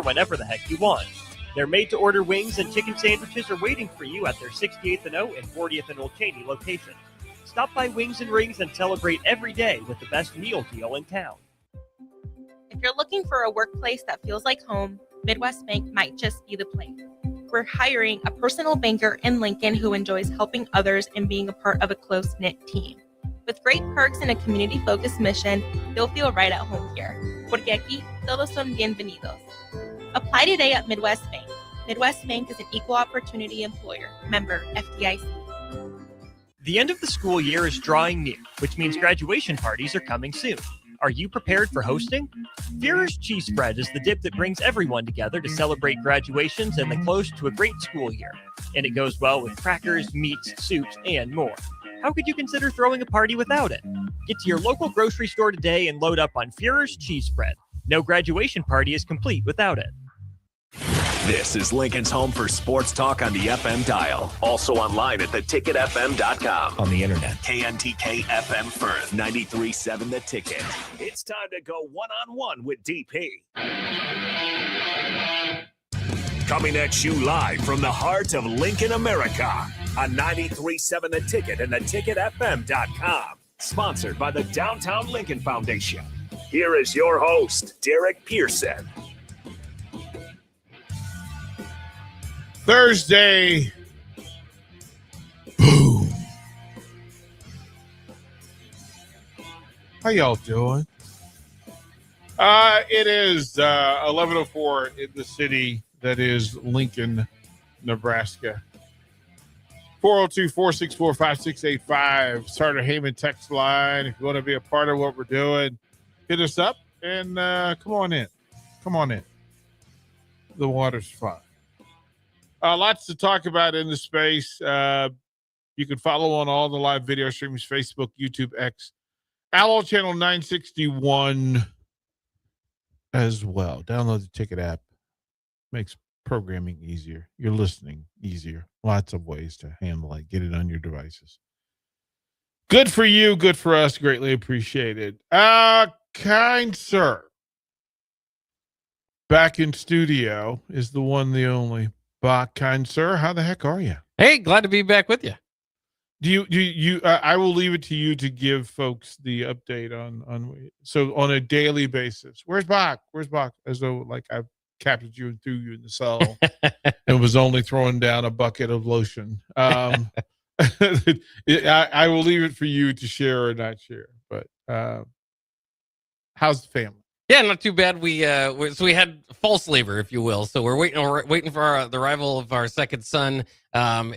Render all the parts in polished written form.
whenever the heck you want. Their made-to-order wings and chicken sandwiches are waiting for you at their 68th and O and 40th and Old Cheney locations. Stop by Wings and Rings and celebrate every day with the best meal deal in town. If you're looking for a workplace that feels like home, Midwest Bank might just be the place. We're hiring a personal banker in Lincoln who enjoys helping others and being a part of a close-knit team. With great perks and a community-focused mission, you'll feel right at home here. Porque aquí todos son bienvenidos. Apply today at Midwest Bank. Midwest Bank is an equal opportunity employer. Member FDIC. The end of the school year is drawing near, which means graduation parties are coming soon. Are you prepared for hosting? Führer's Cheese Spread is the dip that brings everyone together to celebrate graduations and the close to a great school year. And it goes well with crackers, meats, soups, and more. How could you consider throwing a party without it? Get to your local grocery store today and load up on Führer's Cheese Spread. No graduation party is complete without it. This is Lincoln's home for sports talk on the FM dial. Also online at theticketfm.com. On the internet. KNTK FM Firth, 93.7 The Ticket. It's time to go one-on-one with DP. Coming at you live from the heart of Lincoln, America on 93.7 The Ticket and theticketfm.com. Sponsored by the Downtown Lincoln Foundation. Here is your host, Derek Pearson. Thursday. Boom. How y'all doing? It is 11:04 in the city that is Lincoln, Nebraska. 402-464-5685. Sartor Heyman text line. If you want to be a part of what we're doing, hit us up and come on in. Come on in. The water's fine. Lots to talk about in the space. You can follow on all the live video streams, Facebook, YouTube, X, Allo Channel 961 as well. Download the Ticket app. Makes programming easier. You're listening easier. Lots of ways to handle it. Get it on your devices. Good for you. Good for us. Greatly appreciated. Kind sir. Back in studio is the one, the only. Bach, kind sir, how the heck are you? Hey, glad to be back with you. Do you? I will leave it to you to give folks the update on. So on a daily basis, where's Bach? Where's Bach? As though like I've captured you and threw you in the cell and was only throwing down a bucket of lotion. I will leave it for you to share or not share. But how's the family? Yeah, not too bad. We had false labor, if you will. So we're waiting for the arrival of our second son. So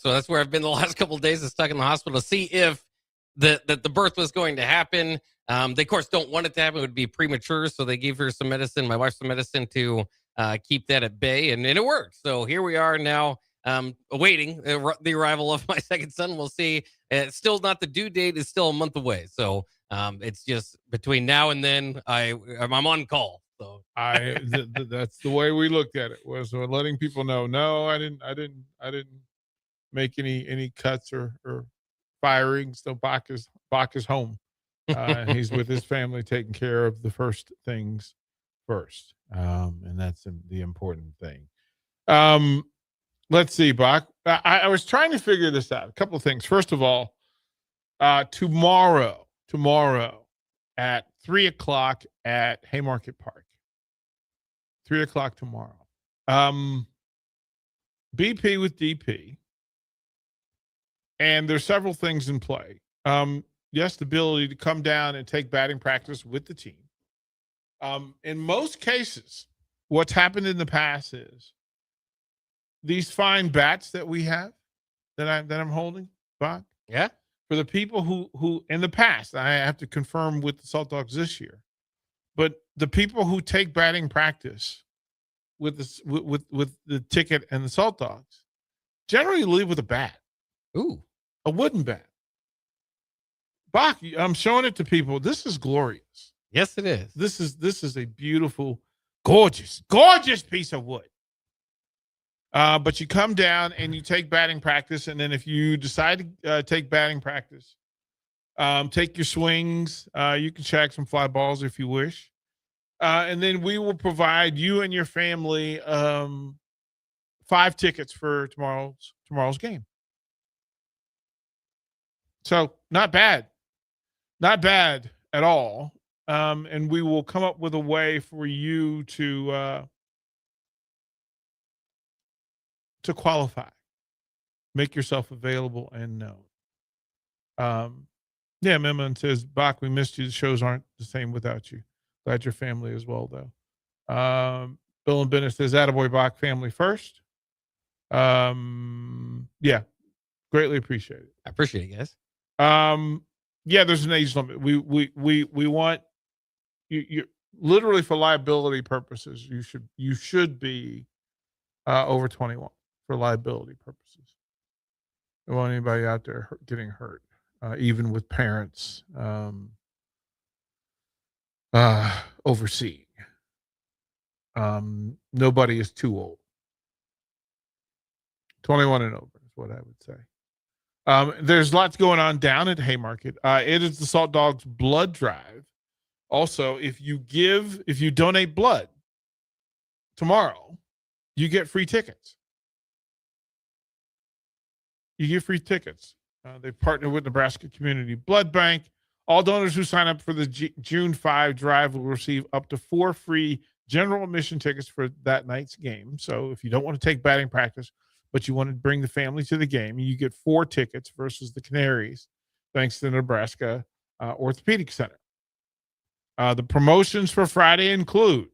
that's where I've been the last couple of days. Stuck in the hospital to see if the birth was going to happen. They of course don't want it to happen. It would be premature. So they gave her some medicine, my wife some medicine to keep that at bay, and it worked. So here we are now, awaiting the arrival of my second son. We'll see. It's still not the due date. It's still a month away. So it's just between now and then I'm on call. So that's the way we looked at it, was letting people know, no, I didn't make any cuts or firings. So Bach is home. He's with his family, taking care of the first things first. And that's the important thing. Let's see, Bach. I was trying to figure this out. A couple of things. First of all, tomorrow at 3:00 at Haymarket Park. 3:00 tomorrow. BP with DP. And there's several things in play. Yes, the ability to come down and take batting practice with the team. In most cases, what's happened in the past is these fine bats that we have that I'm holding, Bach. Yeah. For the people who in the past, I have to confirm with the Salt Dogs this year, but the people who take batting practice with the Ticket and the Salt Dogs generally leave with a bat. Ooh, a wooden bat. Bach, I'm showing it to people. This is glorious. Yes, it is. This is a beautiful, gorgeous piece of wood. But you come down and you take batting practice, and then if you decide to take batting practice, take your swings. You can shag some fly balls if you wish. And then we will provide you and your family 5 tickets for tomorrow's game. So not bad at all. And we will come up with a way for you to qualify, make yourself available and known. Yeah, Memon says, Bach, we missed you. The shows aren't the same without you. Glad your family as well, though. Bill and Bennett says, attaboy, Bach, family first. Yeah, greatly appreciate it. I appreciate it, guys. Yeah, there's an age limit. We want you literally for liability purposes. You should be over 21 for liability purposes. Don't want anybody out there getting hurt, even with parents overseeing. Nobody is too old. 21 and over is what I would say. There's lots going on down at Haymarket. It is the Salt Dogs Blood Drive. Also, if you donate blood tomorrow, you get free tickets. You get free tickets. They partner with Nebraska Community Blood Bank. All donors who sign up for the June 5 drive will receive up to 4 free general admission tickets for that night's game. So if you don't want to take batting practice, but you want to bring the family to the game, you get 4 tickets versus the Canaries, thanks to the Nebraska Orthopedic Center. The promotions for Friday include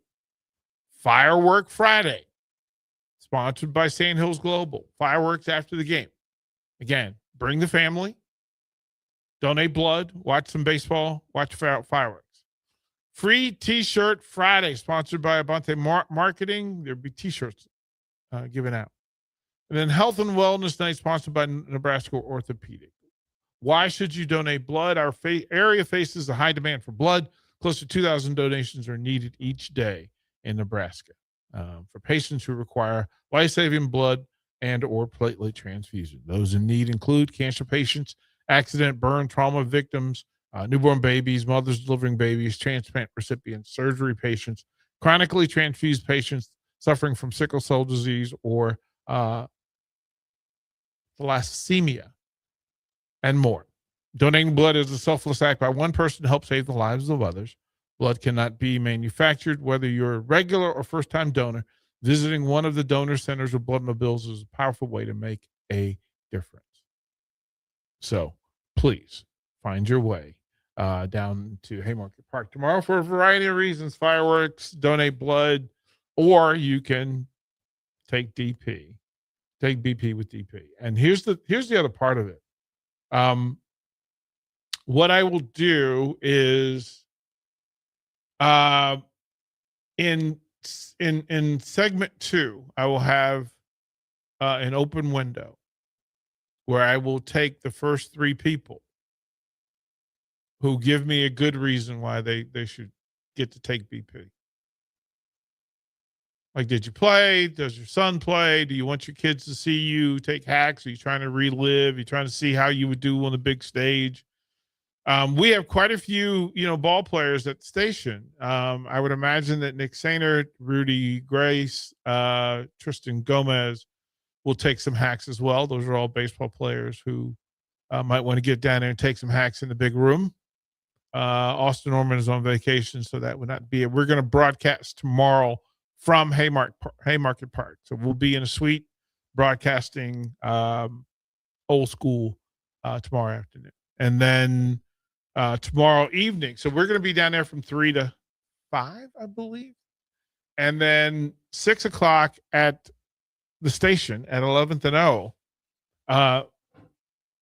Firework Friday, sponsored by Sand Hills Global. Fireworks after the game. Again, bring the family, donate blood, watch some baseball, watch fireworks. Free T-shirt Friday, sponsored by Abante Marketing. There'll be T-shirts given out. And then Health and Wellness Night, sponsored by Nebraska Orthopedic. Why should you donate blood? Our area faces a high demand for blood. Close to 2,000 donations are needed each day in Nebraska for patients who require life-saving blood and or platelet transfusion. Those in need include cancer patients, accident, burn, trauma victims, newborn babies, mothers delivering babies, transplant recipients, surgery patients, chronically transfused patients suffering from sickle cell disease or thalassemia, and more. Donating blood is a selfless act by one person to help save the lives of others. Blood cannot be manufactured. Whether you're a regular or first-time donor, visiting one of the donor centers or Bloodmobiles is a powerful way to make a difference. So please find your way down to Haymarket Park tomorrow for a variety of reasons: fireworks, donate blood, or you can take DP. Take BP with DP. And here's the other part of it. What I will do is in segment 2, I will have an open window where I will take the first 3 people who give me a good reason why they should get to take BP. Like, did you play? Does your son play? Do you want your kids to see you take hacks? Are you trying to relive? Are you trying to see how you would do on the big stage? We have quite a few, ball players at the station. I would imagine that Nick Sainer, Rudy Grace, Tristan Gomez will take some hacks as well. Those are all baseball players who might want to get down there and take some hacks in the big room. Austin Norman is on vacation, so that would not be it. We're going to broadcast tomorrow from Haymarket Park. So we'll be in a suite broadcasting old school tomorrow afternoon. And then tomorrow evening. So we're going to be down there from 3 to 5, I believe. And then 6 o'clock at the station at 11th and O.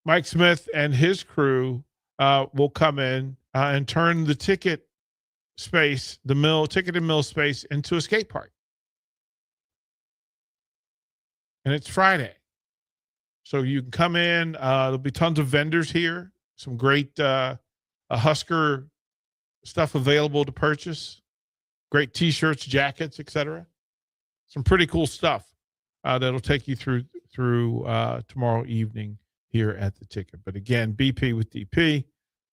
Mike Smith and his crew will come in and turn the ticket space, ticket and mill space, into a skate park. And it's Friday. So you can come in. There'll be tons of vendors here. Some great Husker stuff available to purchase. Great T-shirts, jackets, etc. Some pretty cool stuff that'll take you through tomorrow evening here at the ticket. But again, BP with DP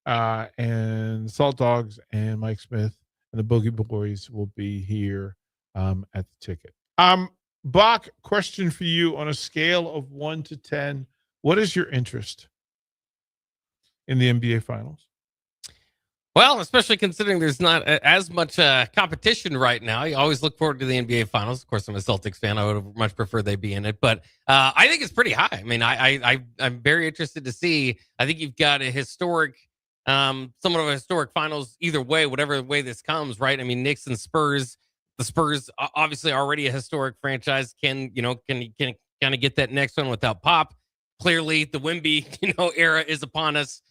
and Salt Dogs and Mike Smith and the Boogie Boys will be here at the ticket. Bach, question for you on a scale of 1 to 10. What is your interest in the NBA Finals? Well, especially considering there's not as much competition right now. You always look forward to the NBA Finals. Of course, I'm a Celtics fan. I would have much preferred they be in it, but I think it's pretty high. I mean, I'm very interested to see. I think you've got a historic, somewhat of a historic Finals either way, whatever way this comes, right? I mean, Knicks and Spurs. The Spurs obviously already a historic franchise. Can kind of get that next one without Pop? Clearly, the Wemby era is upon us.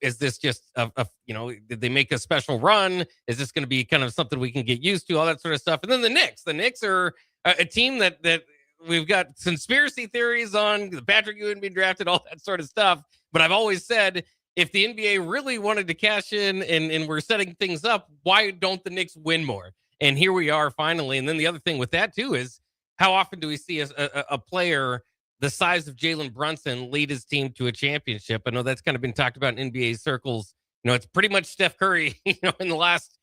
Is this just did they make a special run? Is this going to be kind of something we can get used to? All that sort of stuff. And then the Knicks are a team that we've got conspiracy theories on, the Patrick Ewing being drafted, all that sort of stuff. But I've always said, if the NBA really wanted to cash in and we're setting things up, why don't the Knicks win more? And here we are finally. And then the other thing with that too is, how often do we see a player the size of Jalen Brunson lead his team to a championship? I know that's kind of been talked about in NBA circles. It's pretty much Steph Curry, in the last,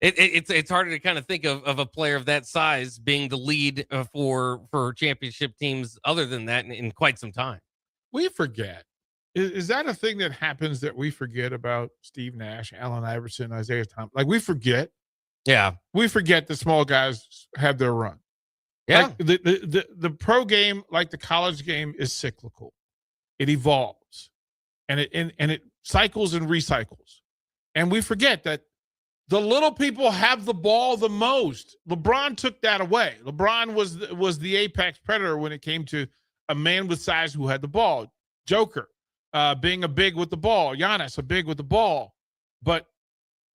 it's harder to kind of think of a player of that size being the lead for championship teams other than that in quite some time. We forget. Is that a thing that happens that we forget about Steve Nash, Allen Iverson, Isaiah Thomas? Like, we forget. Yeah. We forget the small guys have their run. Yeah. Like the pro game, like the college game, is cyclical. It evolves and it cycles and recycles. And we forget that the little people have the ball the most. LeBron took that away. LeBron was the apex predator when it came to a man with size who had the ball. Joker being a big with the ball. Giannis a big with the ball. But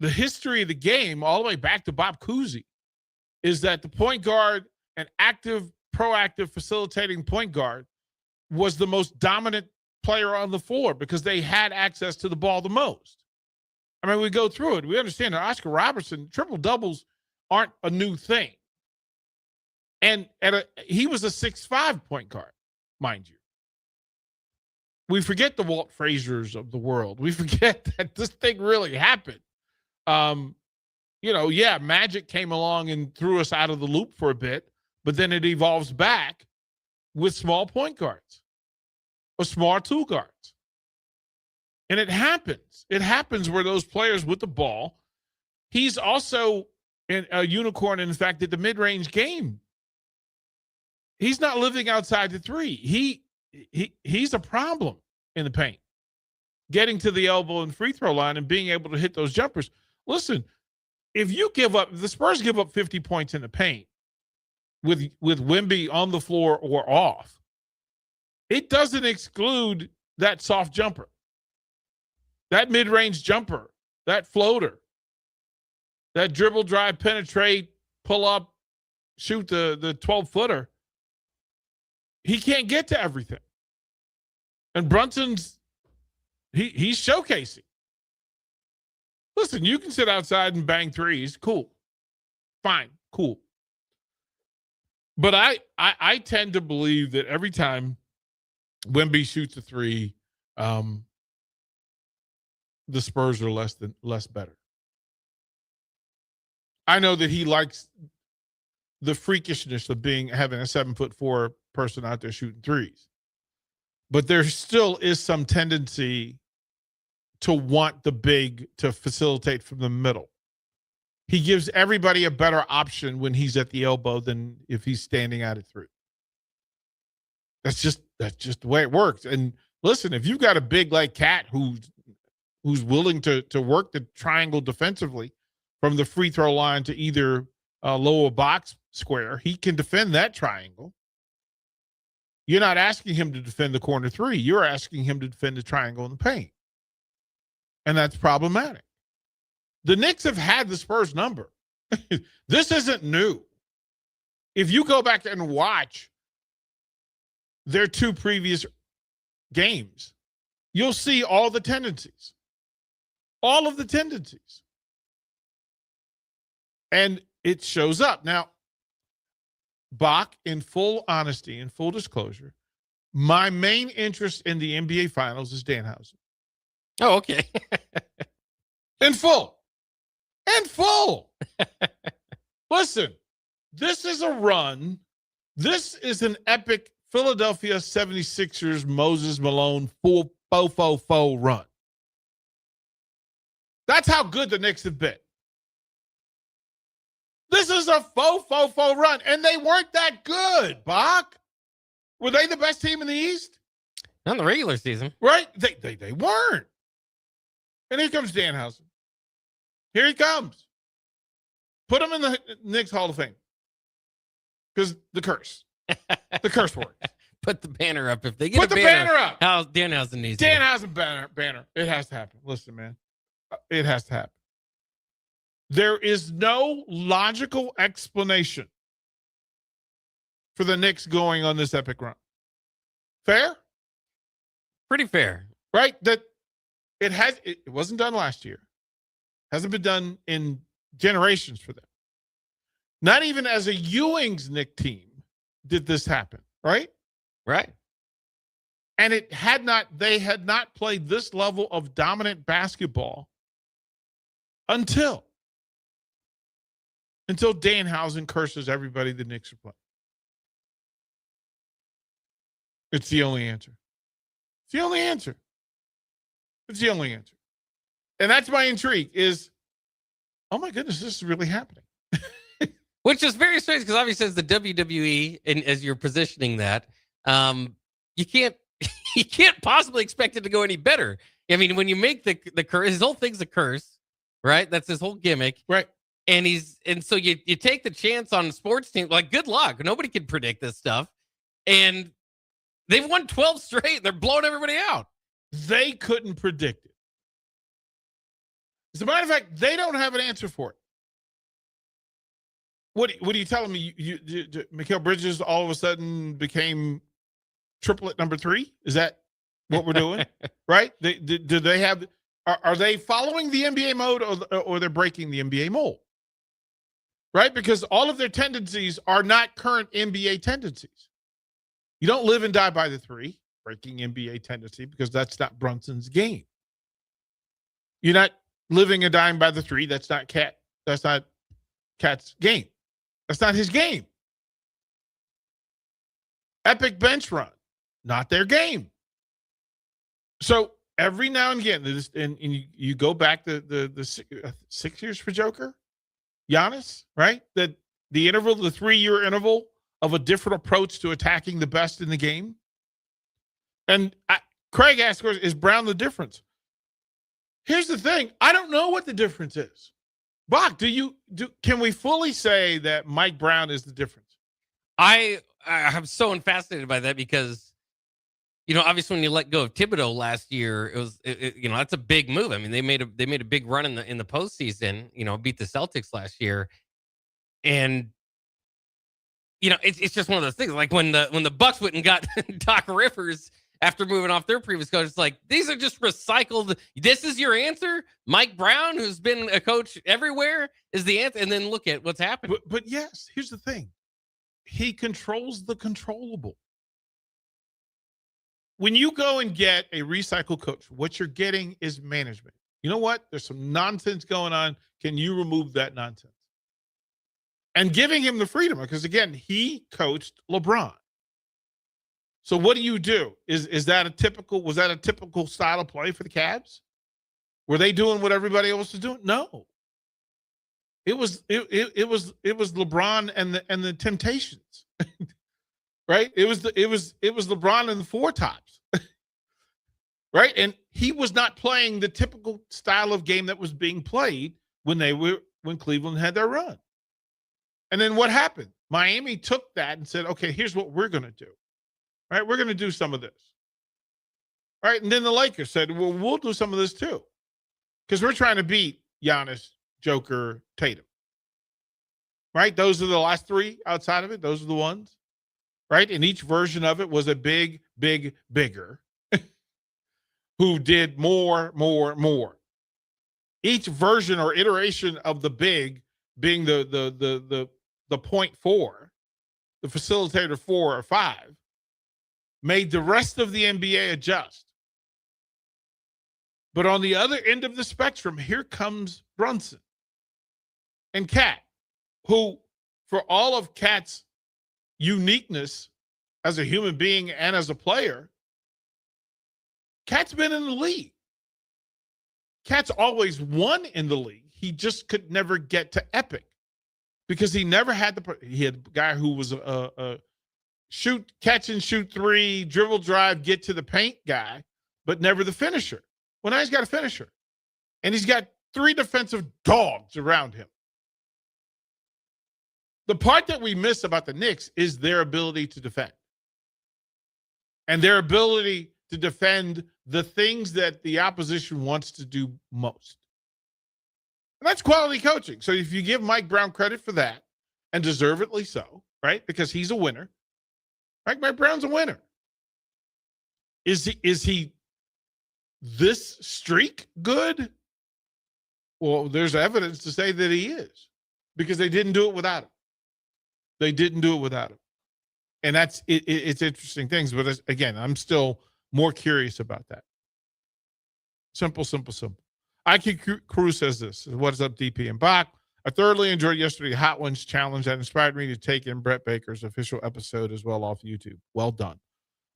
the history of the game, all the way back to Bob Cousy, is that the point guard, an active, proactive, facilitating point guard, was the most dominant player on the floor because they had access to the ball the most. I mean, we go through it. We understand that Oscar Robertson, triple doubles aren't a new thing. And he was a 6'5" point guard, mind you. We forget the Walt Frazier's of the world. We forget that this thing really happened. Magic came along and threw us out of the loop for a bit, but then it evolves back with small point guards or small two guards. And it happens. It happens where those players with the ball. He's also a unicorn, in fact, at the mid-range game. He's not living outside the three. He's a problem in the paint, getting to the elbow and free throw line and being able to hit those jumpers. Listen, if the Spurs give up 50 points in the paint with Wemby on the floor or off, it doesn't exclude that soft jumper, that mid-range jumper, that floater, that dribble, drive, penetrate, pull up, shoot the 12-footer. He can't get to everything. And Brunson's, he's showcasing. Listen, you can sit outside and bang threes. Cool. Fine. Cool. But I tend to believe that every time Wemby shoots a three, the Spurs are less better. I know that he likes the freakishness of having a 7'4" person out there shooting threes. But there still is some tendency to want the big to facilitate from the middle. He gives everybody a better option when he's at the elbow than if he's standing out at three. That's just the way it works. And listen, if you've got a big like Cat who's willing to work the triangle defensively from the free throw line to either lower box square, he can defend that triangle. You're not asking him to defend the corner three. You're asking him to defend the triangle in the paint. And that's problematic. The Knicks have had the Spurs number. This isn't new. If you go back and watch their two previous games, you'll see all the tendencies. All of the tendencies. And it shows up. Now, Bach, in full honesty and full disclosure, my main interest in the NBA Finals is Danhausen. Oh, okay. In full. and full. Listen, this is a run. This is an epic Philadelphia 76ers Moses Malone full fo run. That's how good the Knicks have been. This is a fo run, and they weren't that good, Bach. Were they the best team in the East? Not in the regular season. Right? They weren't. And here comes Danhausen. Here he comes. Put him in the Knicks Hall of Fame. Because the curse. The curse works. Put the banner up. If they get Put the banner up. How Danhausen needs Danhausen banner. It has to happen. Listen, man. It has to happen. There is no logical explanation for the Knicks going on this epic run. Fair? Pretty fair. Right? That it wasn't done last year. Hasn't been done in generations for them. Not even as a Ewing's Knick team did this happen, right? Right. And they had not played this level of dominant basketball until Danhausen curses everybody the Knicks are playing. It's the only answer. It's the only answer. It's the only answer. And that's my intrigue is, oh my goodness, this is really happening. Which is very strange because obviously as the WWE and as you're positioning that, you can't possibly expect it to go any better. I mean, when you make the curse, his whole thing's a curse, right? That's his whole gimmick. Right. And so you take the chance on a sports team, like good luck. Nobody can predict this stuff. And they've won 12 straight and they're blowing everybody out. They couldn't predict it. As a matter of fact, they don't have an answer for it. What are you telling me? You Mikal Bridges all of a sudden became triplet number 3? Is that what we're doing? Right? Do they have? Are they following the NBA mode or they're breaking the NBA mold? Right? Because all of their tendencies are not current NBA tendencies. You don't live and die by the 3, breaking NBA tendency, because that's not Brunson's game. You're not living and dying by the 3. That's not Cat's game. That's not his game. Epic bench run, not their game. So every now and again, and you go back the 6 years for Joker, Giannis, right? The 3-year interval of a different approach to attacking the best in the game. And Craig asked, is Brown the difference? Here's the thing. I don't know what the difference is. Bach, can we fully say that Mike Brown is the difference? I'm so fascinated by that because, obviously when you let go of Thibodeau last year, it was, that's a big move. I mean, they made a big run in the postseason, beat the Celtics last year. And, it's just one of those things. Like when the Bucks went and got Doc Rivers after moving off their previous coach, it's like, these are just recycled. This is your answer? Mike Brown, who's been a coach everywhere, is the answer. And then look at what's happened. But yes, here's the thing. He controls the controllable. When you go and get a recycled coach, what you're getting is management. You know what? There's some nonsense going on. Can you remove that nonsense? And giving him the freedom, because again, he coached LeBron. So what do? Was that a typical style of play for the Cavs? Were they doing what everybody else was doing? No. It was LeBron and the Temptations. Right? It was LeBron and the Four Tops. Right? And he was not playing the typical style of game that was being played when Cleveland had their run. And then what happened? Miami took that and said, okay, here's what we're going to do. Right? We're going to do some of this. Right? And then the Lakers said, well, we'll do some of this too. Because we're trying to beat Giannis, Joker, Tatum. Right? Those are the last 3 outside of it. Those are the ones. Right? And each version of it was a bigger who did more. Each version or iteration of the big being the point 4, the facilitator 4 or 5, made the rest of the NBA adjust. But on the other end of the spectrum, here comes Brunson. and Cat, who, for all of Cat's uniqueness as a human being and as a player, Cat's been in the league. Cat's always won in the league. He just could never get to epic because he never had he had a guy who was a shoot, catch and shoot three, dribble drive, get to the paint guy, but never the finisher. Well, now he's got a finisher, and he's got 3 defensive dogs around him. The part that we miss about the Knicks is their ability to defend and their ability to defend the things that the opposition wants to do most. And that's quality coaching. So if you give Mike Brown credit for that, and deservedly so, right? Because he's a winner. Right? Mike Brown's a winner. Is he this streak good? Well, there's evidence to say that he is, because they didn't do it without him. They didn't do it without him. And that's it's interesting things. But again, I'm still more curious about that. Simple. IQ Crew says this. What is up, DP and Bach? I thoroughly enjoyed yesterday's Hot Ones challenge that inspired me to take in Brett Baker's official episode as well off YouTube. Well done.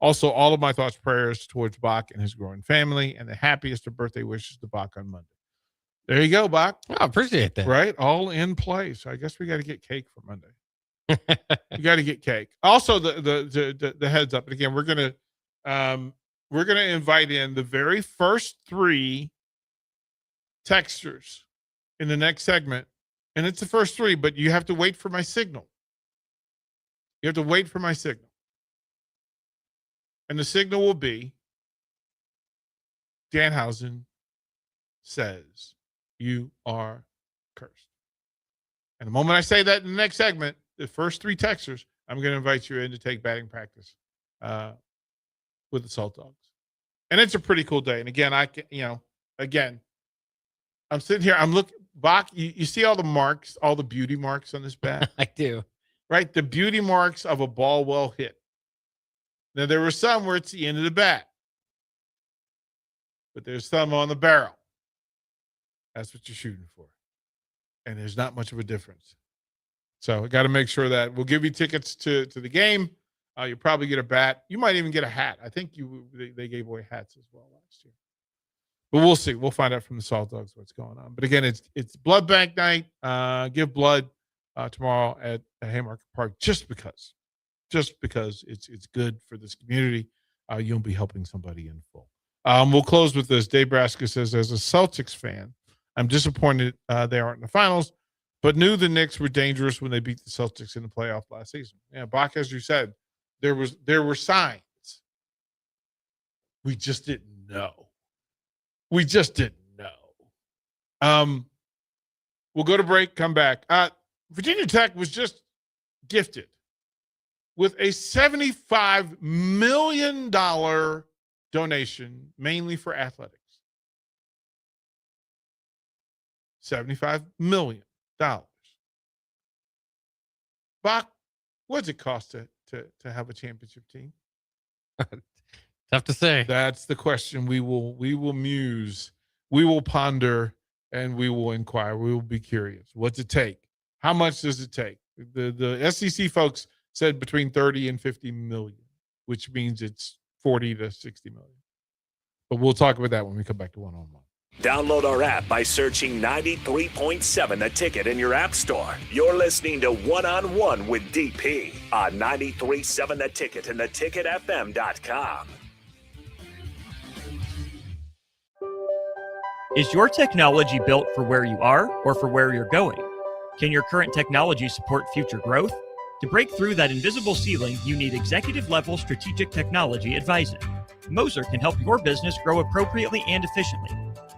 Also, all of my thoughts, prayers towards Bach and his growing family, and the happiest of birthday wishes to Bach on Monday. There you go, Bach. I appreciate that. Right? All in place. I guess we got to get cake for Monday. You got to get cake. Also, the heads up. And again, we're gonna invite in the very first 3 texters in the next segment, and it's the first 3, but you have to wait for my signal. You have to wait for my signal, and the signal will be Danhausen says you are cursed. And the moment I say that in the next segment, the first 3 texters, I'm going to invite you in to take batting practice with the Salt Dogs. And it's a pretty cool day. And again, I'm sitting here, I'm looking, Bach, you see all the marks, all the beauty marks on this bat? I do. Right? The beauty marks of a ball well hit. Now, there were some where it's the end of the bat, but there's some on the barrel. That's what you're shooting for. And there's not much of a difference. So I got to make sure that we'll give you tickets to the game. You'll probably get a bat. You might even get a hat. I think they gave away hats as well last year. But we'll see. We'll find out from the Salt Dogs what's going on. But again, it's blood bank night. Give blood tomorrow at Haymarket Park just because it's good for this community. You'll be helping somebody in full. We'll close with this. Dave Braska says, as a Celtics fan, I'm disappointed they aren't in the finals, but knew the Knicks were dangerous when they beat the Celtics in the playoff last season. Yeah, Bach, as you said, there were signs. We just didn't know. We'll go to break, come back. Virginia Tech was just gifted with a $75 million donation, mainly for athletics. $75 million. Bach, what does it cost to have a championship team? Tough to say. That's the question. We will muse, we will ponder, and we will inquire. We will be curious. What's it take? How much does it take? The SEC folks said between 30 and 50 million, which means it's 40 to 60 million. But we'll talk about that when we come back to one-on-one. Download our app by searching 93.7 The Ticket in your app store. You're listening to One-on-One with DP on 93.7 The Ticket and theticketfm.com. Is your technology built for where you are or for where you're going? Can your current technology support future growth? To break through that invisible ceiling, you need executive-level strategic technology advising. Moser can help your business grow appropriately and efficiently,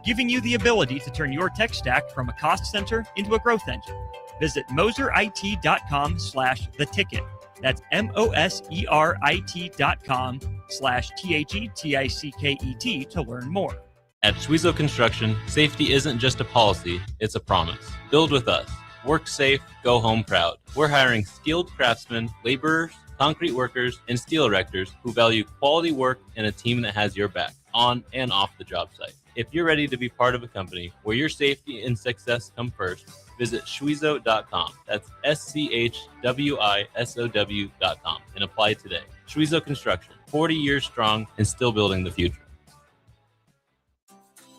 giving you the ability to turn your tech stack from a cost center into a growth engine. Visit moserit.com/theticket. That's moserit.com/THETICKET to learn more. At Schwezo Construction, safety isn't just a policy, it's a promise. Build with us. Work safe, go home proud. We're hiring skilled craftsmen, laborers, concrete workers, and steel erectors who value quality work and a team that has your back, on and off the job site. If you're ready to be part of a company where your safety and success come first, visit Schwizo.com. That's SCHWISOW.com and apply today. Schwizo Construction, 40 years strong and still building the future.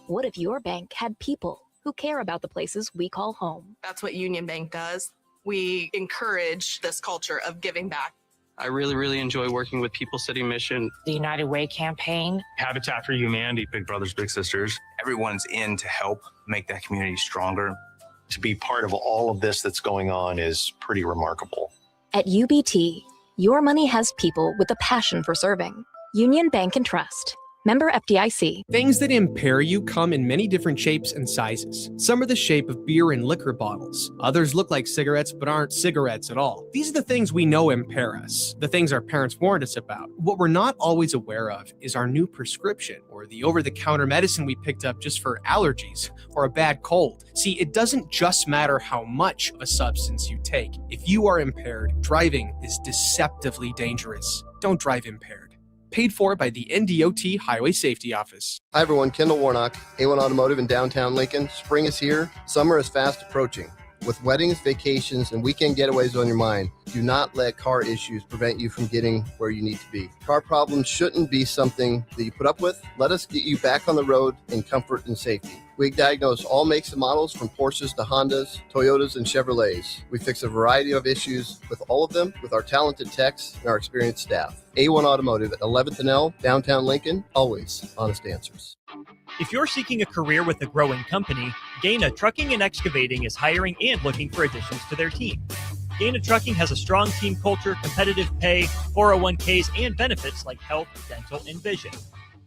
What if your bank had people who care about the places we call home? That's what Union Bank does. We encourage this culture of giving back. I really enjoy working with People City Mission, the United Way campaign, Habitat for Humanity, Big Brothers Big Sisters. Everyone's in to help make that community stronger. To be part of all of this that's going on is pretty remarkable. At UBT, your money has people with a passion for serving. Union Bank and Trust. Member FDIC. Things that impair you come in many different shapes and sizes. Some are the shape of beer and liquor bottles. Others look like cigarettes but aren't cigarettes at all. These are the things we know impair us, the things our parents warned us about. What we're not always aware of is our new prescription, or the over-the-counter medicine we picked up just for allergies or a bad cold. See, it doesn't just matter how much of a substance you take. If you are impaired, driving is deceptively dangerous. Don't drive impaired. Paid for by the NDOT Highway Safety Office. Hi everyone, Kendall Warnock, A1 Automotive in downtown Lincoln. Spring is here, summer is fast approaching. With weddings, vacations, and weekend getaways on your mind, do not let car issues prevent you from getting where you need to be. Car problems shouldn't be something that you put up with. Let us get you back on the road in comfort and safety. We diagnose all makes and models from Porsches to Hondas, Toyotas, and Chevrolets. We fix a variety of issues with all of them with our talented techs and our experienced staff. A1 Automotive at 11th and L, downtown Lincoln, always honest answers. If you're seeking a career with a growing company, Gaina Trucking and Excavating is hiring and looking for additions to their team. Gaina Trucking has a strong team culture, competitive pay, 401ks, and benefits like health, dental, and vision.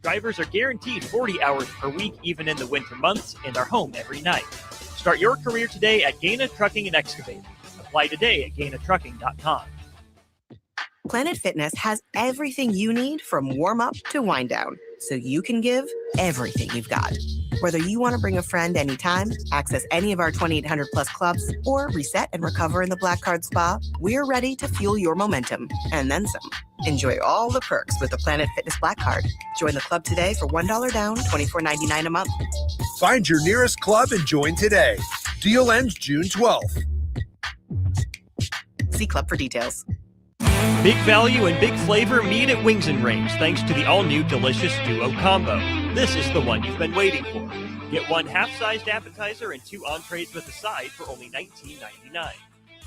Drivers are guaranteed 40 hours per week, even in the winter months, and are home every night. Start your career today at Gaina Trucking and Excavating. Apply today at GainaTrucking.com. Planet Fitness has everything you need from warm-up to wind-down, so you can give everything you've got. Whether you want to bring a friend anytime, access any of our 2,800-plus clubs, or reset and recover in the Black Card Spa, we're ready to fuel your momentum, and then some. Enjoy all the perks with the Planet Fitness Black Card. Join the club today for $1 down, $24.99 a month. Find your nearest club and join today. Deal ends June 12th. See club for details. Big value and big flavor meet at Wings and Rings thanks to the all-new delicious Duo Combo. This is the one you've been waiting for. Get one half-sized appetizer and 2 entrees with a side for only $19.99.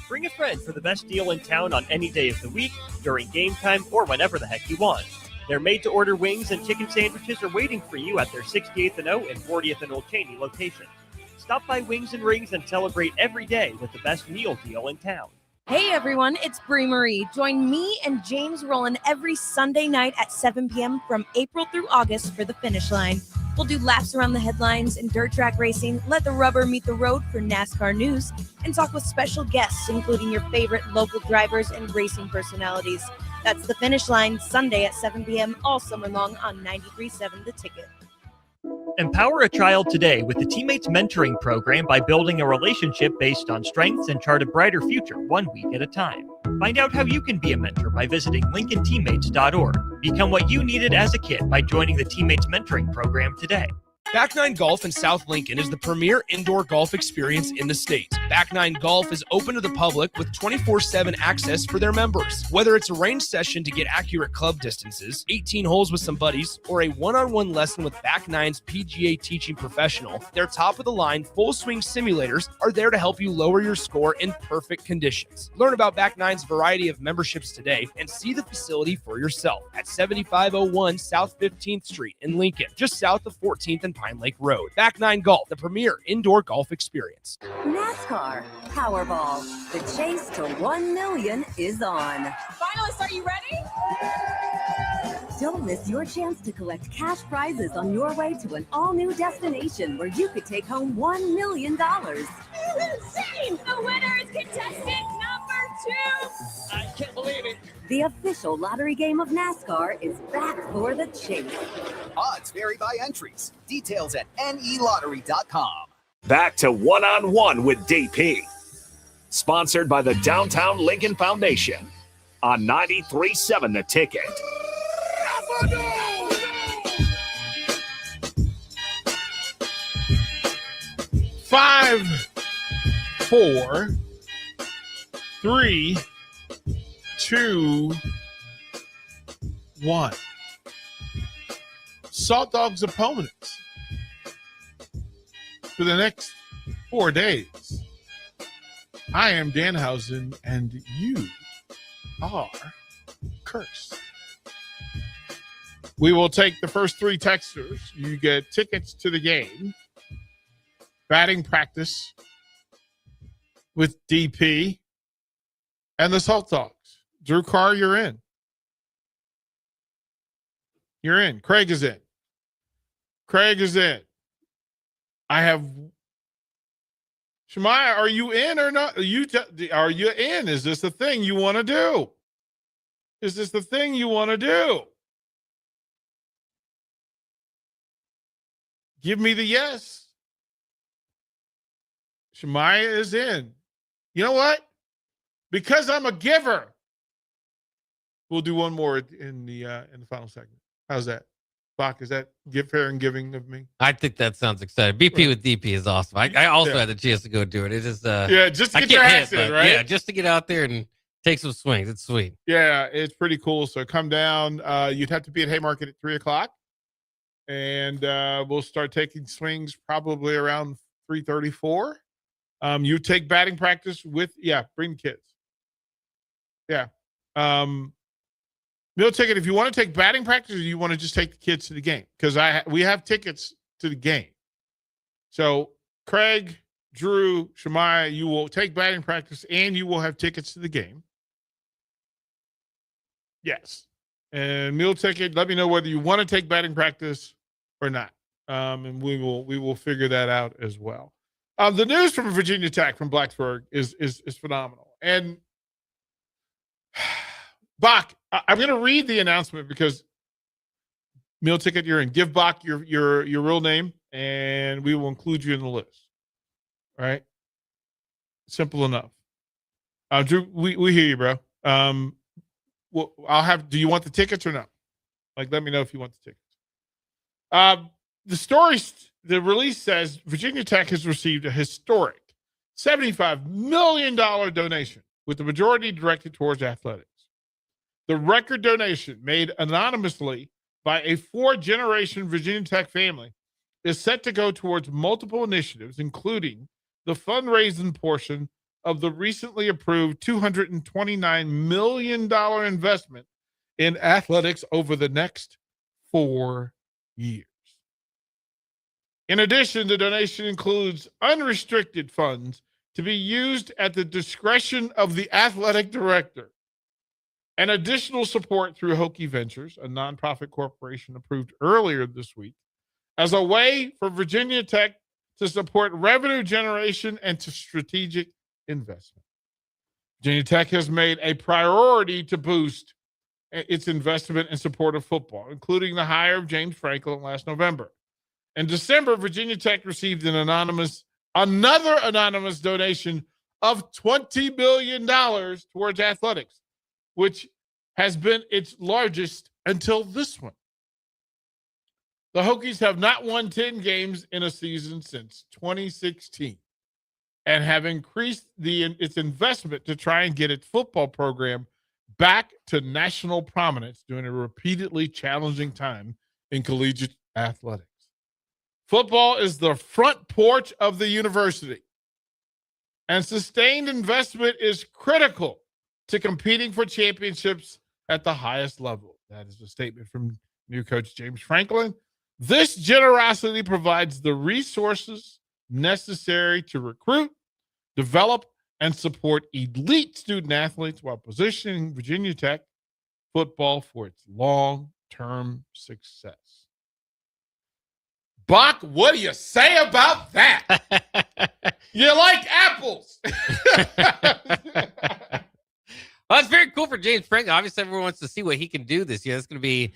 Bring a friend for the best deal in town on any day of the week, during game time, or whenever the heck you want. Their made-to-order wings and chicken sandwiches are waiting for you at their 68th and O and 40th and Old Cheney locations. Stop by Wings and Rings and celebrate every day with the best meal deal in town. Hey everyone, it's Brie Marie. Join me and James Rowland every Sunday night at 7 p.m. from April through August for the Finish Line. We'll do laps around the headlines and dirt track racing, let the rubber meet the road for NASCAR news, and talk with special guests, including your favorite local drivers and racing personalities. That's the Finish Line, Sunday at 7 p.m. all summer long on 93.7 The Ticket. Empower a child today with the Teammates Mentoring Program by building a relationship based on strengths and chart a brighter future 1 week at a time. Find out how you can be a mentor by visiting LincolnTeammates.org. Become what you needed as a kid by joining the Teammates Mentoring Program today. Back Nine Golf in South Lincoln is the premier indoor golf experience in the state. Back Nine Golf is open to the public with 24/7 access for their members. Whether it's a range session to get accurate club distances, 18 holes with some buddies, or a one-on-one lesson with Back Nine's PGA teaching professional, their top-of-the-line full-swing simulators are there to help you lower your score in perfect conditions. Learn about Back Nine's variety of memberships today and see the facility for yourself at 7501 South 15th Street in Lincoln, just south of 14th and Pine Lake Road. Back Nine Golf, the premier indoor golf experience. NASCAR Powerball. The chase to 1 million is on. Finalists, are you ready? Don't miss your chance to collect cash prizes on your way to an all-new destination where you could take home $1 million. This is insane! The winner is contestant number 2! I can't believe it. The official lottery game of NASCAR is back for the chase. Odds vary by entries. Details at nelottery.com. Back to One-on-One with DP. Sponsored by the Downtown Lincoln Foundation on 93.7 The Ticket. 5, 4, 3, 2, 1. Salt Dog's opponents for the next 4 days. I am Danhausen, and you are cursed. We will take the first 3 texters. You get tickets to the game, batting practice with DP, and the Salt Dogs. Drew Carr, you're in. You're in. Craig is in. Craig is in. I have Shemaya, are you in or not? Are you in? Is this the thing you want to do? Is this the thing you want to do? Give me the yes. Shemaya is in. You know what? Because I'm a giver, we'll do one more in the final segment. How's that? Bach, is that fair and giving of me? I think that sounds exciting. BP with DP is awesome. I also had the chance to go do it. It is just to get your hats in, right? Yeah, just to get out there and take some swings. It's sweet. Yeah, it's pretty cool. So come down. You'd have to be at Haymarket at 3:00, and we'll start taking swings probably around 3:34. You take batting practice with bring the kids. Yeah. Meal ticket, if you want to take batting practice or you want to just take the kids to the game, because we have tickets to the game. So Craig, Drew, Shemaya, you will take batting practice and you will have tickets to the game. Yes. And meal ticket, let me know whether you want to take batting practice or not. And we will figure that out as well. The news from Virginia Tech from Blacksburg is phenomenal. And Bach, I'm going to read the announcement because meal ticket, you're in. Give Bach your real name, and we will include you in the list. All right? Simple enough. Drew, we hear you, bro. Well, do you want the tickets or no? Like, let me know if you want the tickets. The release says Virginia Tech has received a historic $75 million donation, with the majority directed towards athletics. The record donation, made anonymously by a 4-generation Virginia Tech family, is set to go towards multiple initiatives, including the fundraising portion of the recently approved $229 million investment in athletics over the next 4 years. In addition, the donation includes unrestricted funds to be used at the discretion of the athletic director, and additional support through Hokie Ventures, a nonprofit corporation approved earlier this week, as a way for Virginia Tech to support revenue generation and to strategic investment. Virginia Tech has made a priority to boost its investment and support of football, including the hire of James Franklin last November. In December, Virginia Tech received another anonymous donation of $20 billion towards athletics, which has been its largest until this one. The Hokies have not won 10 games in a season since 2016 and have increased its investment to try and get its football program back to national prominence during a repeatedly challenging time in collegiate athletics. Football is the front porch of the university, and sustained investment is critical to competing for championships at the highest level. That is a statement from new coach James Franklin. This generosity provides the resources necessary to recruit, develop, and support elite student athletes while positioning Virginia Tech football for its long-term success. Bach, what do you say about that? You like apples. Well, that's very cool for James Franklin. Obviously, everyone wants to see what he can do this year. That's going to be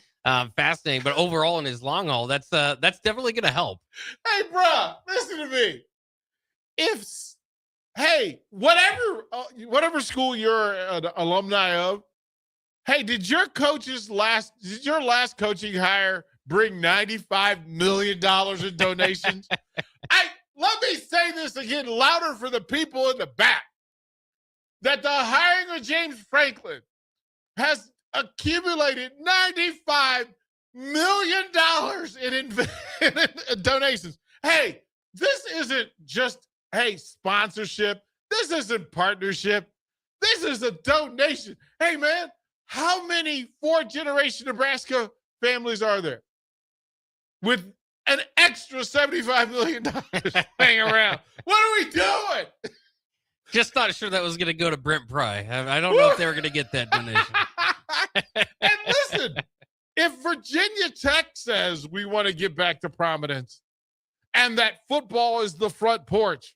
fascinating. But overall, in his long haul, that's definitely going to help. Hey, bro, listen to me. Whatever school you're an alumni of, hey, did your last coaching hire bring $95 million in donations? let me say this again louder for the people in the back. That the hiring of James Franklin has accumulated $95 million in donations. Hey, this isn't just, sponsorship. This isn't partnership. This is a donation. Hey, man, how many fourth-generation Nebraska families are there with an extra $75 million hanging around? What are we doing? Just not sure that was going to go to Brent Pry. I don't know if they were going to get that donation. And listen, if Virginia Tech says we want to get back to prominence and that football is the front porch,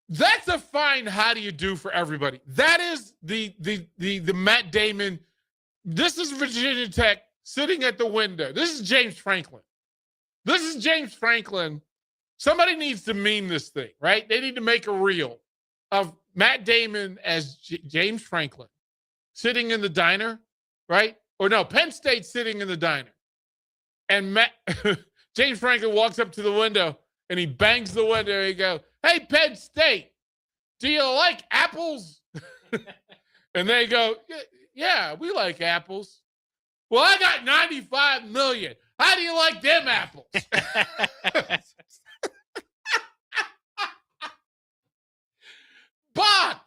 that's a fine how do you do for everybody. That is the Matt Damon. This is Virginia Tech sitting at the window. This is James Franklin. This is James Franklin. Somebody needs to meme this thing, right? They need to make a reel of Matt Damon as James Franklin sitting in the diner, right? Or no, Penn State sitting in the diner. And James Franklin walks up to the window and he bangs the window and he goes, "Hey, Penn State, do you like apples?" And they go, "Yeah, we like apples." "Well, I got 95 million. How do you like them apples?" But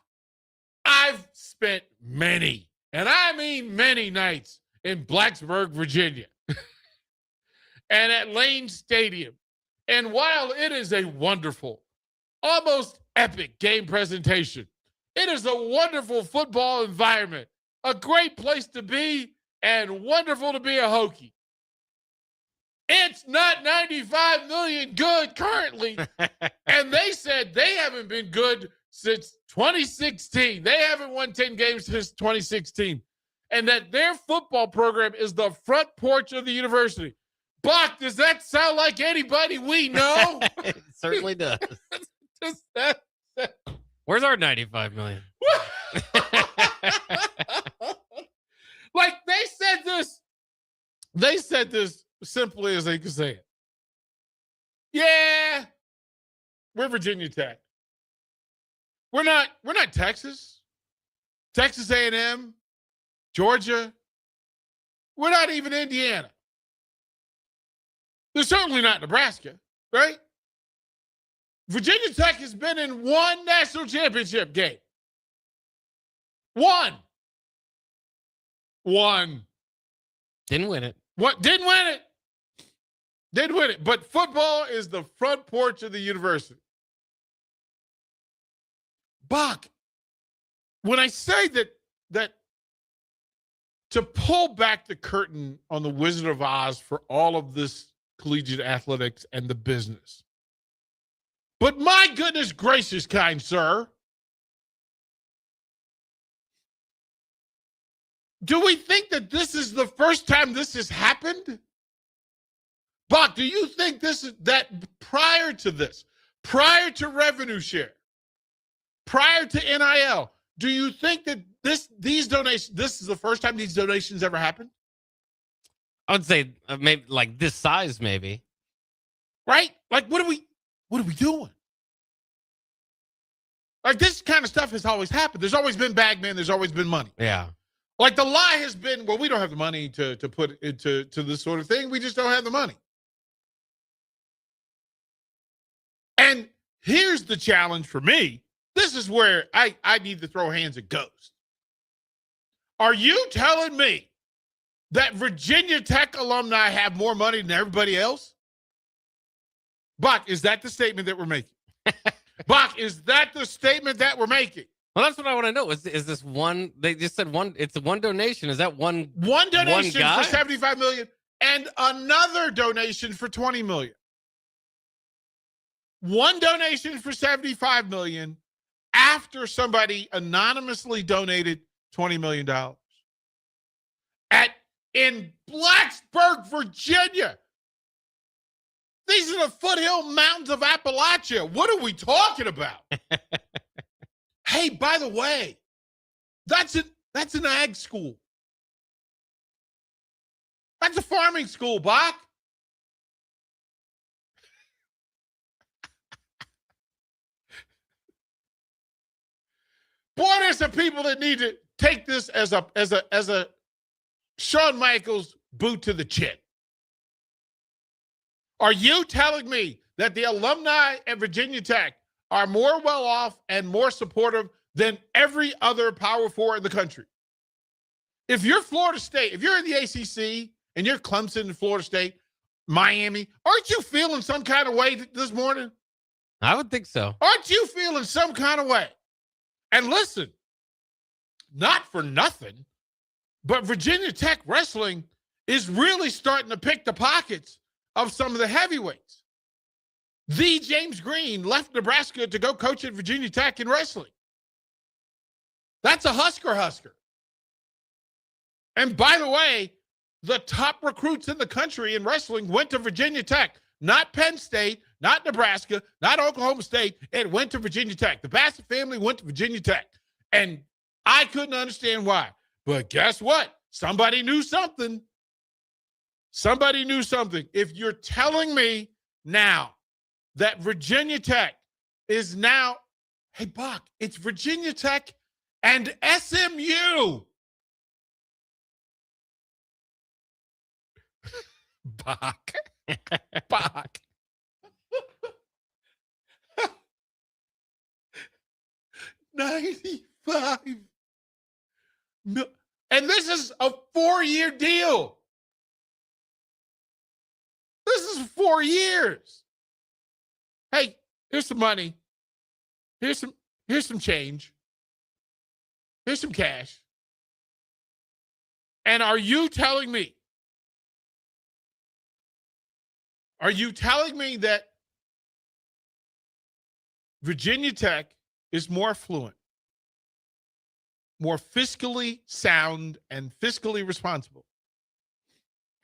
I've spent many, and I mean many nights in Blacksburg, Virginia, and at Lane Stadium. And while it is a wonderful, almost epic game presentation, it is a wonderful football environment, a great place to be, and wonderful to be a Hokie. It's not 95 million good currently. And they said they haven't been good since 2016. They haven't won 10 games since 2016. And that their football program is the front porch of the university. Bach, does that sound like anybody we know? It certainly does. Where's our 95 million? Like they said this simply as they could say it. Yeah, we're Virginia Tech. We're not Texas, Texas A&M, Georgia. We're not even Indiana. They're certainly not Nebraska, right? Virginia Tech has been in one national championship game. One. Didn't win it. What? Didn't win it. Didn't win it. But football is the front porch of the university. Buck, when I say that to pull back the curtain on the Wizard of Oz for all of this collegiate athletics and the business. But my goodness gracious, kind sir, do we think that this is the first time this has happened? Buck, do you think that prior to this, prior to revenue share, prior to NIL, do you think that these donations, this is the first time these donations ever happened? I would say maybe like this size, maybe. Right? Like, what are we doing? Like, this kind of stuff has always happened. There's always been bagmen. There's always been money. Yeah. Like, the lie has been, well, we don't have the money to put into this sort of thing. We just don't have the money. And here's the challenge for me. This is where I need to throw hands at Ghost. Are you telling me that Virginia Tech alumni have more money than everybody else? Buck, is that the statement that we're making? Buck, is that the statement that we're making? Well, that's what I want to know. Is this one? They just said one. It's one donation. Is that one? One donation guy? for $75 million and another donation for $20 million. One donation for $75 million after somebody anonymously donated $20 million in Blacksburg, Virginia. These are the foothill mountains of Appalachia. What are we talking about? Hey, by the way, that's an ag school. That's a farming school, Bach. Boy, there's some people that need to take this as a Shawn Michaels boot to the chin. Are you telling me that the alumni at Virginia Tech are more well off and more supportive than every other Power Four in the country? If you're Florida State, if you're in the ACC and you're Clemson and Florida State, Miami, aren't you feeling some kind of way this morning? I would think so. Aren't you feeling some kind of way? And listen, not for nothing, but Virginia Tech wrestling is really starting to pick the pockets of some of the heavyweights. The James Green left Nebraska to go coach at Virginia Tech in wrestling. That's a Husker. And by the way, the top recruits in the country in wrestling went to Virginia Tech, not Penn State, not Nebraska, not Oklahoma State. It went to Virginia Tech. The Bassett family went to Virginia Tech. And I couldn't understand why. But guess what? Somebody knew something. Somebody knew something. If you're telling me now that Virginia Tech is now, hey, Bach, it's Virginia Tech and SMU. Bach. 95 million. And this is a 4-year deal. This is 4 years. Hey, here's some money. Here's some change. Here's some cash. And are you telling me that Virginia Tech is more affluent, more fiscally sound and fiscally responsible,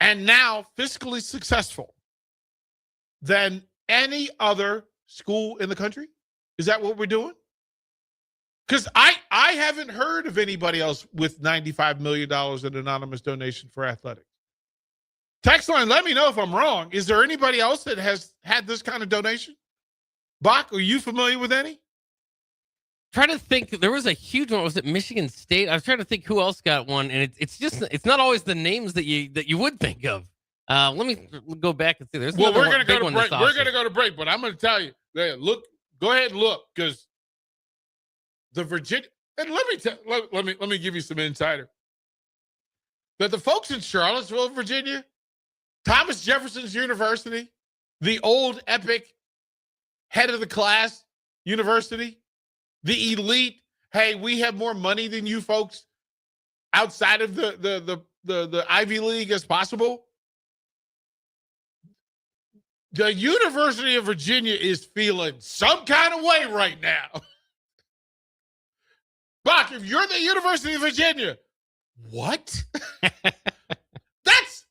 and now fiscally successful than any other school in the country? Is that what we're doing? Because I haven't heard of anybody else with $95 million in anonymous donation for athletics. Text line, let me know if I'm wrong. Is there anybody else that has had this kind of donation? Bach, are you familiar with any? Trying to think, there was a huge one. Was it Michigan State? I was trying to think who else got one, and it's not always the names that you would think of. Let me go back and see. There's we're going to go to break. We're going to go to break, but I'm going to tell you. Look, go ahead and look, because the Virginia. And let me give you some insider. That the folks in Charlottesville, Virginia, Thomas Jefferson's University, the old epic head of the class university, the elite. Hey, we have more money than you folks outside of the Ivy League as possible. The University of Virginia is feeling some kind of way right now. Bach, if you're the University of Virginia, what?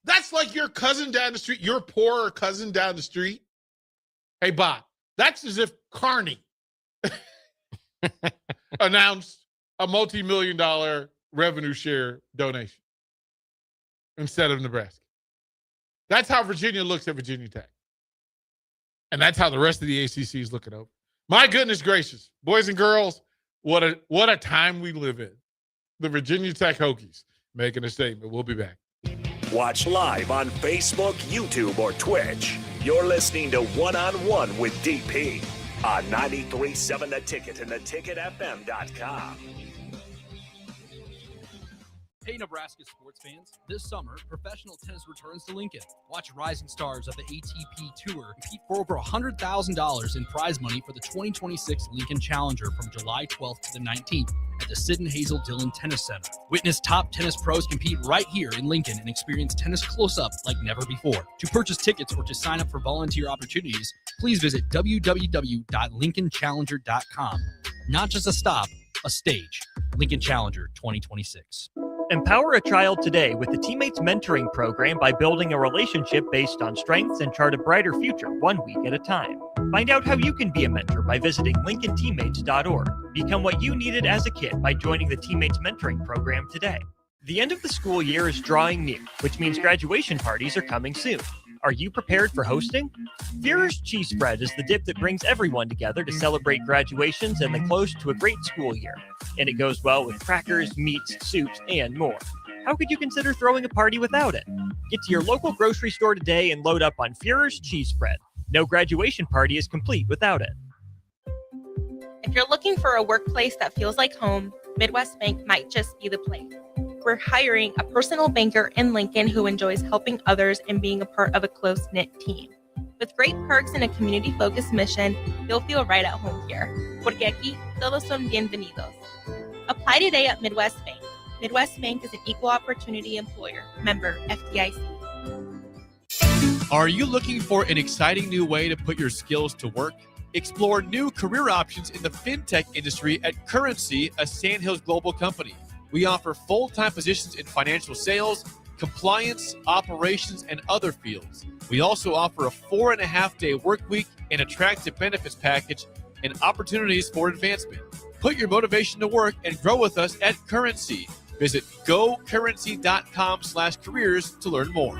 That's like your cousin down the street, your poorer cousin down the street. Hey, Bach, that's as if Carney announced a multi-million-dollar revenue share donation instead of Nebraska. That's how Virginia looks at Virginia Tech. And that's how the rest of the ACC is looking over. My goodness gracious. Boys and girls, what a time we live in. The Virginia Tech Hokies making a statement. We'll be back. Watch live on Facebook, YouTube, or Twitch. You're listening to One-on-One with DP on 93.7 The Ticket and theticketfm.com. Hey, Nebraska sports fans. This summer, professional tennis returns to Lincoln. Watch rising stars of the ATP Tour compete for over $100,000 in prize money for the 2026 Lincoln Challenger from July 12th to the 19th at the Sid and Hazel Dillon Tennis Center. Witness top tennis pros compete right here in Lincoln and experience tennis close-up like never before. To purchase tickets or to sign up for volunteer opportunities, please visit www.lincolnchallenger.com. Not just a stop, a stage. Lincoln Challenger 2026. Empower a child today with the Teammates Mentoring Program by building a relationship based on strengths and chart a brighter future 1 week at a time. Find out how you can be a mentor by visiting lincolnteammates.org. Become what you needed as a kid by joining the Teammates Mentoring Program today. The end of the school year is drawing near, which means graduation parties are coming soon. Are you prepared for hosting? Führer's Cheese Spread is the dip that brings everyone together to celebrate graduations and the close to a great school year. And it goes well with crackers, meats, soups, and more. How could you consider throwing a party without it? Get to your local grocery store today and load up on Führer's Cheese Spread. No graduation party is complete without it. If you're looking for a workplace that feels like home, Midwest Bank might just be the place. We're hiring a personal banker in Lincoln who enjoys helping others and being a part of a close-knit team. With great perks and a community-focused mission, you'll feel right at home here. Porque aquí todos son bienvenidos. Apply today at Midwest Bank. Midwest Bank is an equal opportunity employer. Member FDIC. Are you looking for an exciting new way to put your skills to work? Explore new career options in the fintech industry at Currency, a Sandhills global company. We offer full-time positions in financial sales, compliance, operations, and other fields. We also offer a 4.5-day work week, an attractive benefits package, and opportunities for advancement. Put your motivation to work and grow with us at Currency. Visit gocurrency.com/careers to learn more.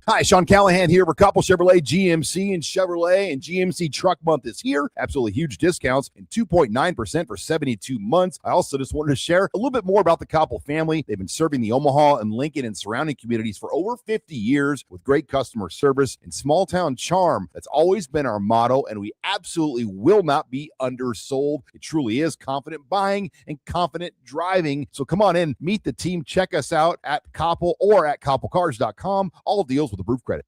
Hi, Sean Callahan here for Coppell Chevrolet, GMC, and Chevrolet. And GMC Truck Month is here. Absolutely huge discounts and 2.9% for 72 months. I also just wanted to share a little bit more about the Coppell family. They've been serving the Omaha and Lincoln and surrounding communities for over 50 years with great customer service and small town charm. That's always been our motto, and we absolutely will not be undersold. It truly is confident buying and confident driving. So come on in, meet the team, check us out at Coppell or at CoppellCars.com. All deals with approved credit.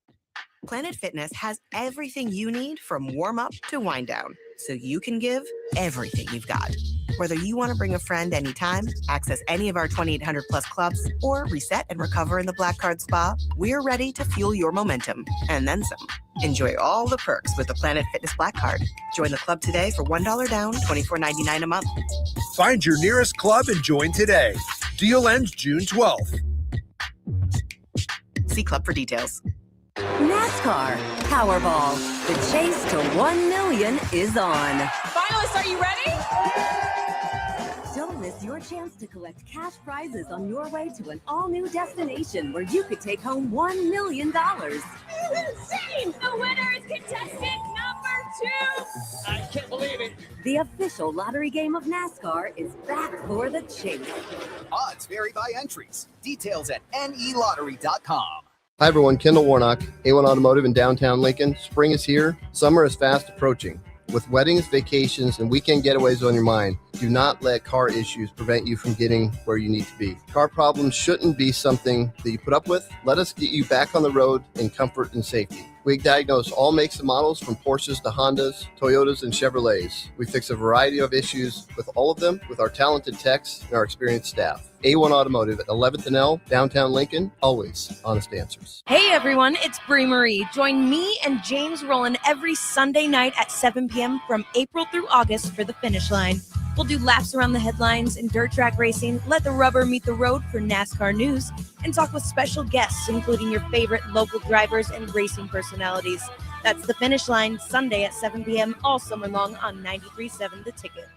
Planet Fitness has everything you need from warm up to wind down, so you can give everything you've got. Whether you want to bring a friend anytime, access any of our 2,800 plus clubs, or reset and recover in the Black Card Spa, we're ready to fuel your momentum and then some. Enjoy all the perks with the Planet Fitness Black Card. Join the club today for $1 down, $24.99 a month. Find your nearest club and join today. Deal ends June 12th. See club for details. NASCAR Powerball. The chase to 1 million is on. Finalists, are you ready? Don't miss your chance to collect cash prizes on your way to an all-new destination where you could take home $1 million. This is insane! The winner is contestant number 2! I can't believe it. The official lottery game of NASCAR is back for the chase. Odds vary by entries. Details at nelottery.com. Hi everyone, Kendall Warnock, A1 Automotive in downtown Lincoln. Spring is here. Summer is fast approaching. With weddings, vacations, and weekend getaways on your mind, do not let car issues prevent you from getting where you need to be. Car problems shouldn't be something that you put up with. Let us get you back on the road in comfort and safety. We diagnose all makes and models from Porsches to Hondas, Toyotas, and Chevrolets. We fix a variety of issues with all of them with our talented techs and our experienced staff. A1 Automotive at 11th and L, downtown Lincoln, always honest answers. Hey everyone, it's Brie Marie. Join me and James Rowland every Sunday night at 7 p.m. from April through August for the finish line. We'll do laps around the headlines and dirt track racing, let the rubber meet the road for NASCAR news, and talk with special guests, including your favorite local drivers and racing personalities. That's the finish line, Sunday at 7 p.m. all summer long on 93.7 The Ticket.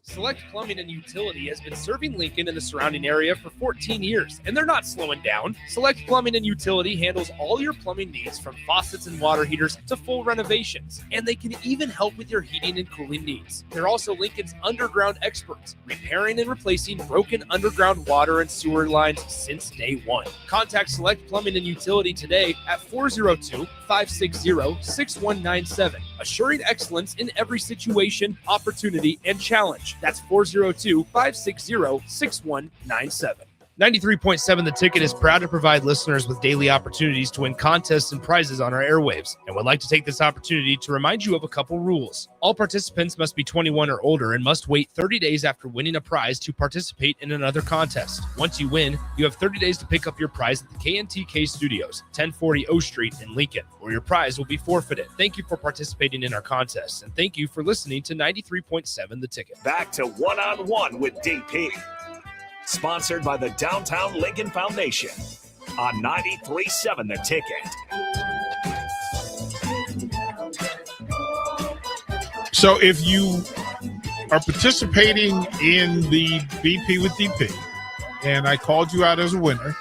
Select Plumbing and Utility has been serving Lincoln and the surrounding area for 14 years, and they're not slowing down. Select Plumbing and Utility handles all your plumbing needs, from faucets and water heaters to full renovations, and they can even help with your heating and cooling needs. They're also Lincoln's underground experts, repairing and replacing broken underground water and sewer lines since day one. Contact Select Plumbing and Utility today at 402-560-6197, assuring excellence in every situation, opportunity, and challenge. That's 402-560-6197. 93.7 The Ticket is proud to provide listeners with daily opportunities to win contests and prizes on our airwaves, and would like to take this opportunity to remind you of a couple rules. All participants must be 21 or older and must wait 30 days after winning a prize to participate in another contest. Once you win, you have 30 days to pick up your prize at the KNTK Studios, 1040 O Street in Lincoln, or your prize will be forfeited. Thank you for participating in our contests, and thank you for listening to 93.7 The Ticket. Back to One-on-One with DP. Sponsored by the Downtown Lincoln Foundation on 93.7 The Ticket. So if you are participating in the BP with DP, and I called you out as a winner,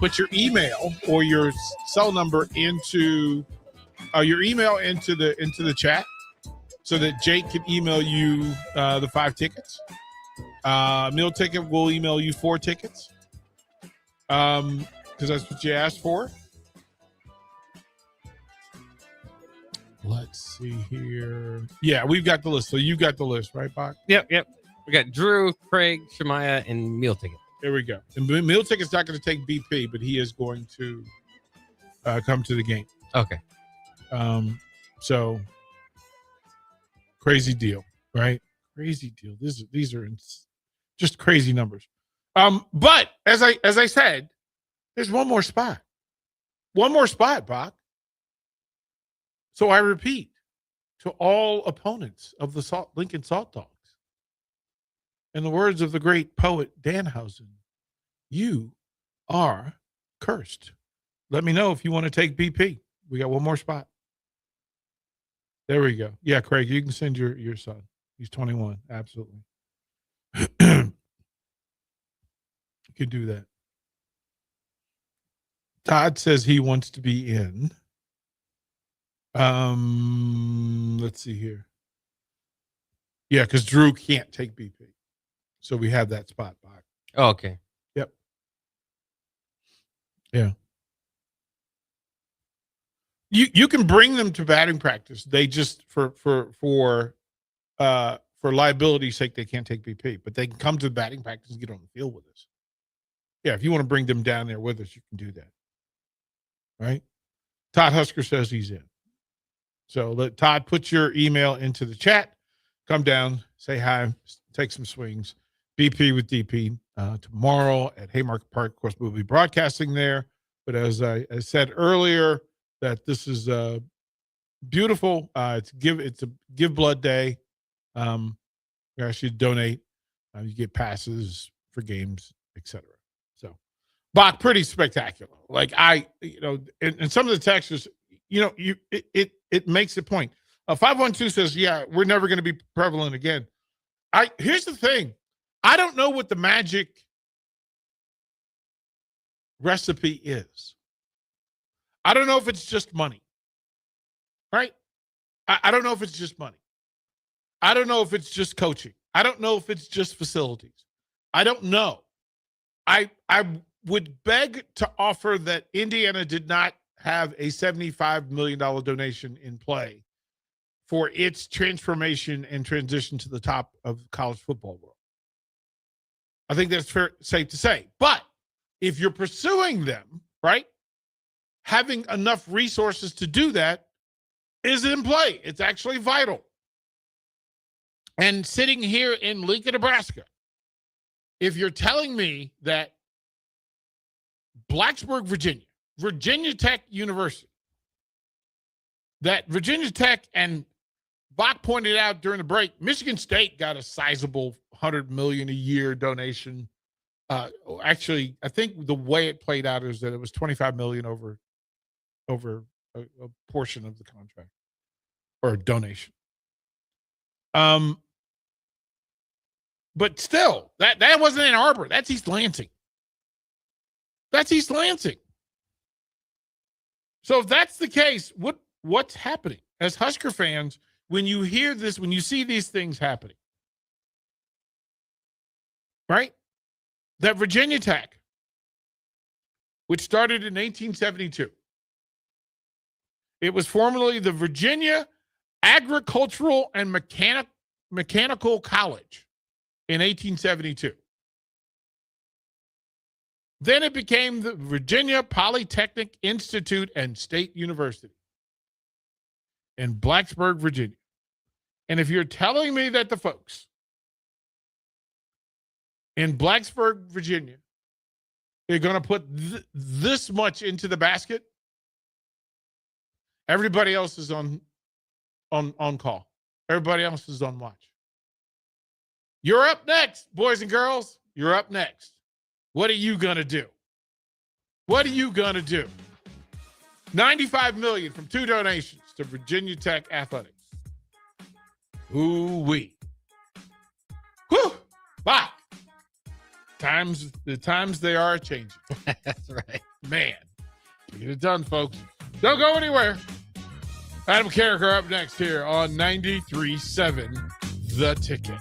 put your email or your cell number into your email into the chat so that Jake can email you the 5 tickets. Meal ticket will email you 4 tickets because that's what you asked for. Let's see here. Yeah, we've got the list. So you got the list, right, Bach? Yep. We got Drew, Craig, Shemaya, and Meal Ticket. There we go. And Meal Ticket's not going to take BP, but he is going to come to the game. Okay. So crazy deal, right? Crazy deal. These are just crazy numbers. But as I said, there's one more spot. One more spot, Bach. So I repeat to all opponents of the Lincoln Salt Dogs, in the words of the great poet Danhausen, you are cursed. Let me know if you want to take BP. We got one more spot. There we go. Yeah, Craig, you can send your son. He's 21. Absolutely. You can do that. Todd says he wants to be in. Let's see here. Yeah, because Drew can't take BP. So we have that spot back. Oh, okay. Yep. Yeah. You can bring them to batting practice. They just for liability's sake they can't take BP, but they can come to the batting practice and get on the field with us. Yeah, if you want to bring them down there with us, you can do that. Right? Todd Husker says he's in. So let Todd put your email into the chat. Come down, say hi, take some swings. BP with DP tomorrow at Haymarket Park. Of course, we'll be broadcasting there. But as I said earlier, that this is beautiful. It's a Give Blood Day. You actually donate. You get passes for games, etc. So, Bach, pretty spectacular. Like and some of the textures, it makes the point. 512 says, yeah, we're never going to be prevalent again. Here's the thing. I don't know what the magic recipe is. I don't know if it's just money, right? I don't know if it's just money. I don't know if it's just coaching. I don't know if it's just facilities. I don't know. I would beg to offer that Indiana did not have a $75 million donation in play for its transformation and transition to the top of the college football world. I think that's safe to say. But if you're pursuing them, right, having enough resources to do that is in play. It's actually vital. And sitting here in Lincoln, Nebraska, if you're telling me that Blacksburg, Virginia Tech University, that Virginia Tech, and Bach pointed out during the break, Michigan State got a sizable $100 million a year donation. Actually, I think the way it played out is that it was $25 million over a portion of the contract or a donation. But still, that wasn't Ann Arbor. That's East Lansing. So if that's the case, what's happening as Husker fans when you hear this, when you see these things happening, right? That Virginia Tech, which started in 1872, it was formerly the Virginia Agricultural and Mechanical College in 1872. Then it became the Virginia Polytechnic Institute and State University in Blacksburg, Virginia. And if you're telling me that the folks in Blacksburg, Virginia, are going to put this much into the basket, everybody else is on call. Everybody else is on watch. You're up next, boys and girls. You're up next. What are you going to do? What are you going to do? $95 million from 2 donations to Virginia Tech Athletics. Ooh-wee. Whew. Bye. The times they are changing. That's right. Man, get it done, folks. Don't go anywhere. Adam Carricker up next here on 93.7 The Ticket.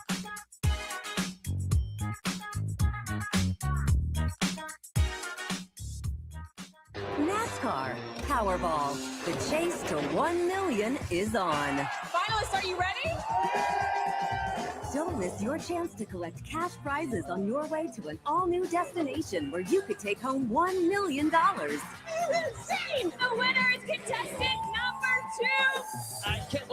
NASCAR Powerball. The chase to 1 million is on. Finalists, are you ready? Don't miss your chance to collect cash prizes on your way to an all-new destination where you could take home $1 million. This is insane! The winner is contestant number 2. I can't